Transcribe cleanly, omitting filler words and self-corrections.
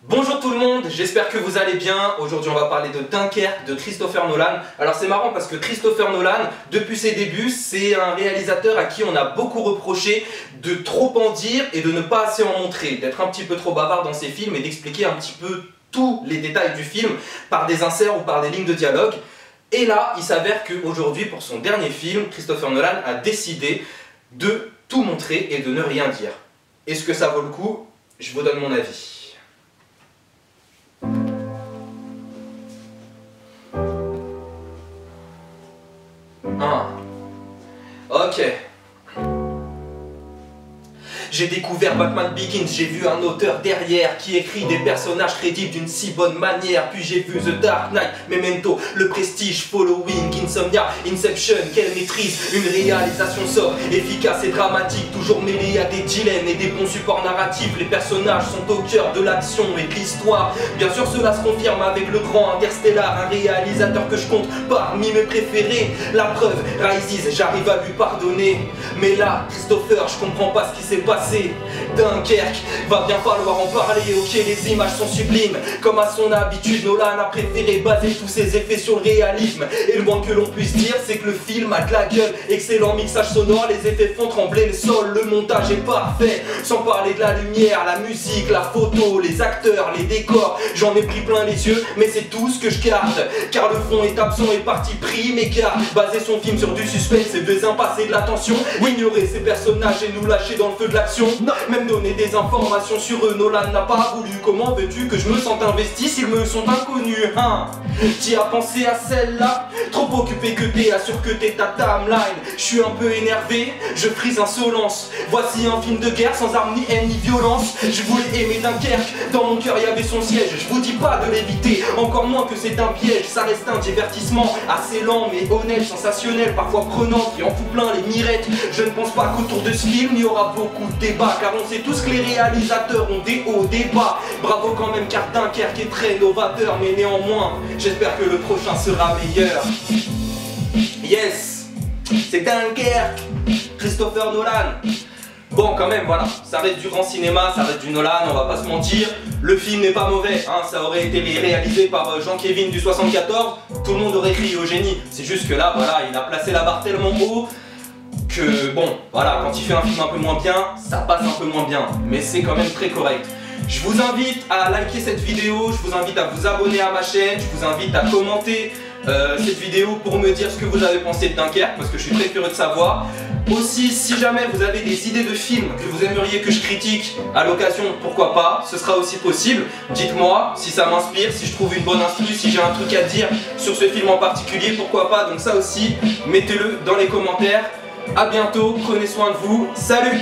Bonjour tout le monde, j'espère que vous allez bien. Aujourd'hui on va parler de Dunkerque de Christopher Nolan. Alors c'est marrant parce que Christopher Nolan, depuis ses débuts, c'est un réalisateur à qui on a beaucoup reproché de trop en dire et de ne pas assez en montrer, d'être un petit peu trop bavard dans ses films et d'expliquer un petit peu tous les détails du film par des inserts ou par des lignes de dialogue. Et là, il s'avère qu'aujourd'hui, pour son dernier film, Christopher Nolan a décidé de tout montrer et de ne rien dire. Est-ce que ça vaut le coup? Je vous donne mon avis. Ok. J'ai découvert Batman Begins, j'ai vu un auteur derrière qui écrit des personnages crédibles d'une si bonne manière. Puis j'ai vu The Dark Knight, Memento, Le Prestige, Following, Insomnia, Inception. Quelle maîtrise, une réalisation sobre, efficace et dramatique, toujours mêlée à des dilemmes et des bons supports narratifs. Les personnages sont au cœur de l'action et de l'histoire. Bien sûr cela se confirme avec le grand Interstellar, un réalisateur que je compte parmi mes préférés. La preuve, Rises, j'arrive à lui pardonner. Mais là, Christopher, je comprends pas ce qui s'est passé. Dunkerque, va bien falloir en parler. Ok, les images sont sublimes. Comme à son habitude, Nolan a préféré baser tous ses effets sur le réalisme. Et le moins que l'on puisse dire, c'est que le film a de la gueule. Excellent mixage sonore, les effets font trembler le sol. Le montage est parfait, sans parler de la lumière, la musique, la photo, les acteurs, les décors. J'en ai pris plein les yeux, mais c'est tout ce que je garde. Car le fond est absent et parti pris, mais car baser son film sur du suspense et des impasses et de la tension. Ignorer ses personnages et nous lâcher dans le feu de l'action. Même donner des informations sur eux, Nolan n'a pas voulu. Comment veux-tu que je me sente investi s'ils me sont inconnus, hein? T'y as pensé à celle-là? Trop occupé que t'es, assure que t'es ta timeline. Je suis un peu énervé, je frise insolence. Voici un film de guerre sans armes ni haine ni violence. Je voulais aimer Dunkerque, dans mon cœur y avait son siège. Je vous dis pas de l'éviter, encore moins que c'est un piège. Ça reste un divertissement assez lent mais honnête, sensationnel, parfois prenant, qui en fout plein les mirettes. Je ne pense pas qu'autour de ce film il y aura beaucoup de débats, car on sait tous que les réalisateurs ont des hauts, des bas. Bravo quand même car Dunkerque est très novateur, mais néanmoins j'espère que le prochain sera meilleur. Yes, c'est Dunkerque, Christopher Nolan. Bon quand même voilà, ça reste du grand cinéma, ça reste du Nolan, on va pas se mentir. Le film n'est pas mauvais, hein, ça aurait été réalisé par Jean-Kévin du 74, tout le monde aurait crié au génie. C'est juste que là voilà, il a placé la barre tellement haut que bon, voilà, quand il fait un film un peu moins bien, ça passe un peu moins bien, mais c'est quand même très correct. Je vous invite à liker cette vidéo, je vous invite à vous abonner à ma chaîne, je vous invite à commenter cette vidéo pour me dire ce que vous avez pensé de Dunkerque, parce que je suis très curieux de savoir. Aussi, si jamais vous avez des idées de films que vous aimeriez que je critique à l'occasion, pourquoi pas, ce sera aussi possible. Dites-moi si ça m'inspire, si je trouve une bonne instru, si j'ai un truc à dire sur ce film en particulier, pourquoi pas. Donc ça aussi, mettez-le dans les commentaires. A bientôt, prenez soin de vous, salut!